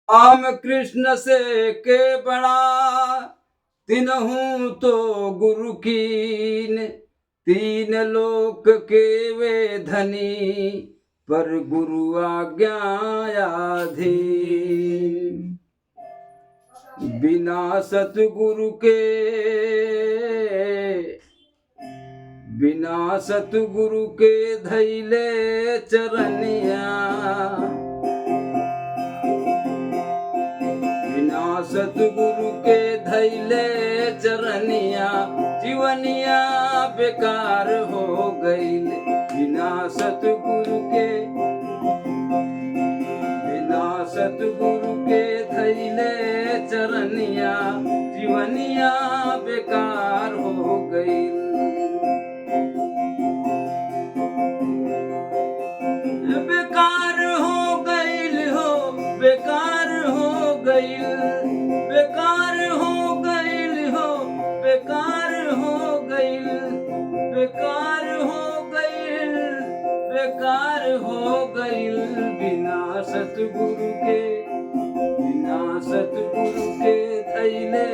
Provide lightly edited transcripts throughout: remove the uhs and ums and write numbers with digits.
राम कृष्ण से के बड़ा तिनहु तो गुरु कीन। तीन लोक के वे धनी पर गुरु आज्ञायाधीन। बिना सतगुरु के धैले चरनिया। बिना सतगुरु के धैले चरनिया जीवनिया बेकार हो गई। बिना सतगुरु के धैले चरनिया जीवनिया बेकार हो गई। बेकार हो गईल हो, बेकार हो गईल, बेकार हो गईल हो, बेकार हो गईल, बेकार हो गईल, बेकार हो गईल। बिना सतगुरु के धैले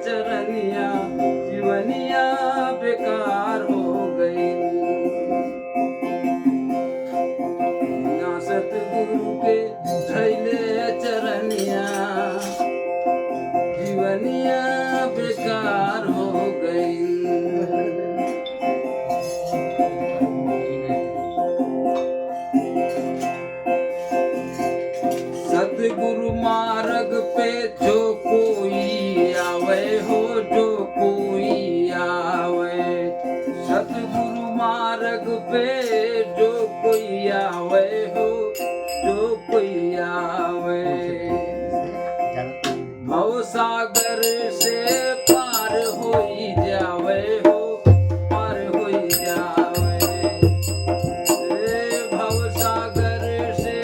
चरनिया जीवनिया बेकार हो गई। सतगुरु के धैले चरनिया जीवनिया बेकार हो गई। सतगुरु मार्ग पे जो कोई आवे हो, जो कोई आवे। सतगुरु मार्ग पे जो कोई आवे हो, जो कोई आवे। भव सागर से पार होई जावे हो, पार होई जावे। भव सागर से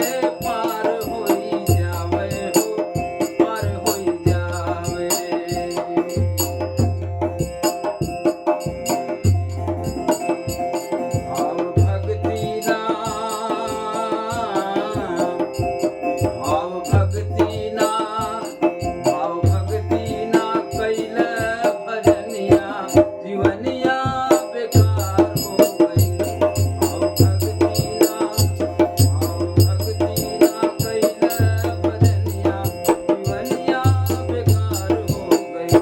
पार होई जावे हो, पार होई जावे। भाव भक्ति ना कैल भजनिया जीवनिया बेकार हो गई। भाव भक्ति ना कैल भजनिया जीवनिया बेकार हो गई।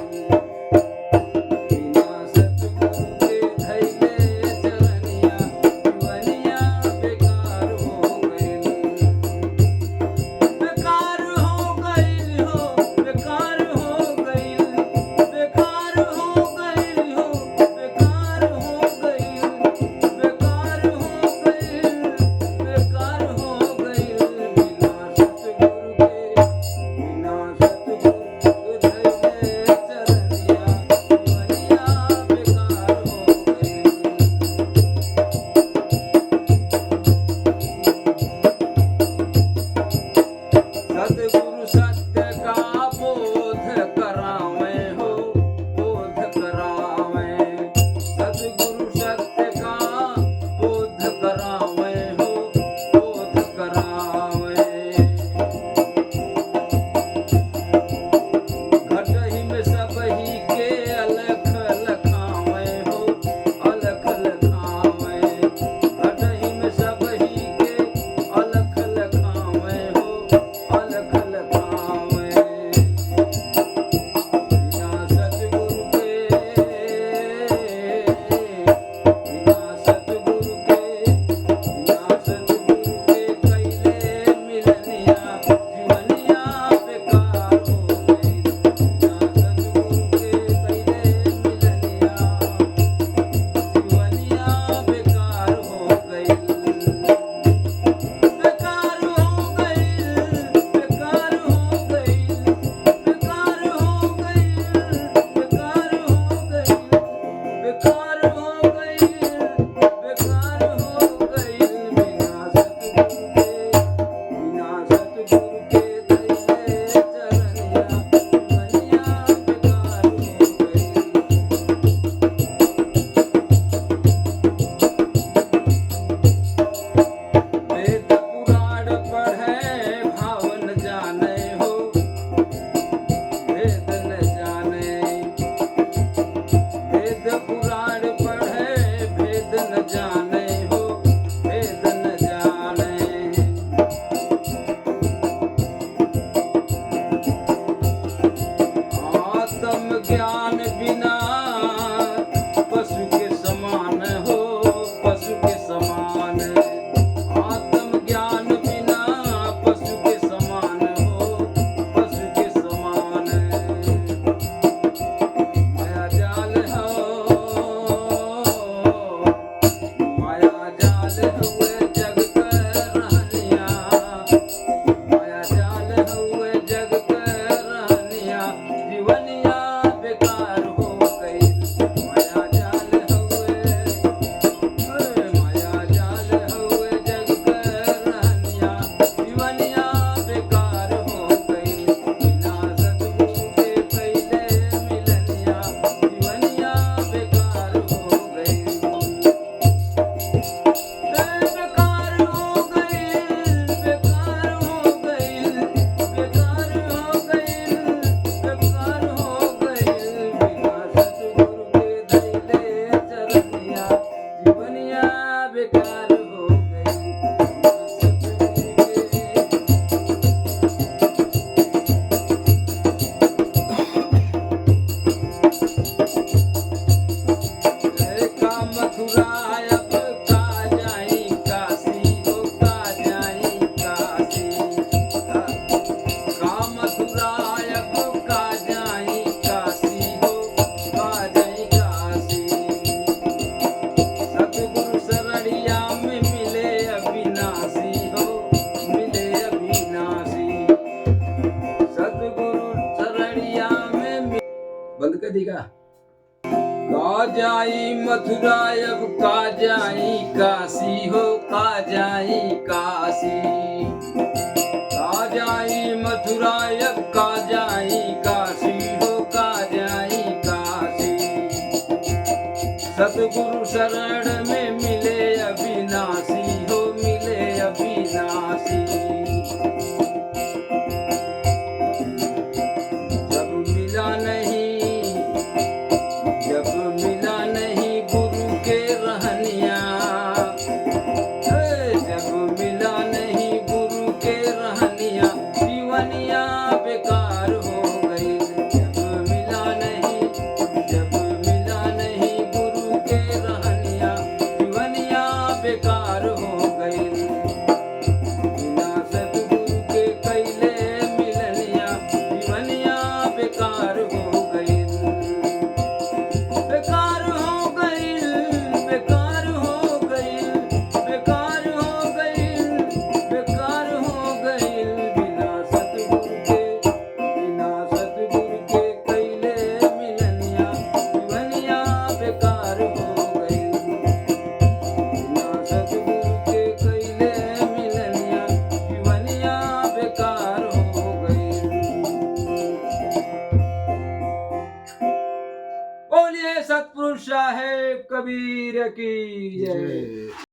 बिना सतगुरु के धैले चरनिया जीवनिया बेकार हो गई। बेकार हो गईल हो, बेकार हो गईल, बेकार हो गईल हो, बेकार हो गईल, बेकार हो गईल, बेकार हो गईल। बिना सतगुरु के धैले चरनिया जीवनिया बेकार हो गई। सतगुरु सत्य का बोध करावे हो, बोध करावे। सतगुरु सत्य का बोध करावे हो, बोध करावे। घटहि में सबही के अलख लखावे हो, अलख लखावे। घटहि में सबही के अलख लखावे हो, अलख लखावे। ज्ञान बिना पशु के समान हो, पशु के समान। आत्म ज्ञान बिना पशु के समान हो, पशु के समान। माया जाल हो, माया जाल हुए जग के रहनिया, माया जाल हुए जग के रहनिया, जीवनिया बेकार हो गई। माया जाल हुए, माया जाल हुए जग के रहनिया, जीवनिया बेकार हो गई। बिना सतगुरु के कैले मिलनिया, जीवनिया बेकार हो गई। बेकार हो गई, बेकार हो गई, बेकार हो गई, बेकार हो गई। बिना सतगुरु के धैले चरनिया, जीवनिया बेकार हो गई। का मथुरा अब का जाई काशी हो, का जाई काशी। का मथुरा अब का जाई काशी हो, का जाई काशी। सतगुरु शरणिया में मिले अविनाशी हो, मिले अविनाशी। सतगुरु शरणिया में बंद कर देगा। का जाई मथुरा अब का जाई काशी हो, का जाई काशी। का जाई मथुरा अब का जाई काशी हो, का जाई काशी। सतगुरु शरण में मिले अविनाशी हो, मिले अविनाशी। जब मिला नहीं, जब मिला नहीं गुरु के रहनिया, जब मिला नहीं गुरु के रहनिया, जीवनिया बेकार हो गई। जब मिला नहीं, जब मिला नहीं गुरु के रहनिया, जीवनिया बेकार हो गई। बिना सतगुरु के कैले मिलनिया, जीवनिया बेकार हो गई। बेकार हो गई, बेकार हो गई, बेकार हो गई, बेकार हो गई। बिना सतगुरु के, बिना सतगुरु के कैले मिलनिया, जीवनिया बेकार हो गई। बिना सतगुरु के कैले मिलनिया, जीवनिया बेकार हो गई। बोलिए सतपुरुष साहेब कबीर की जय।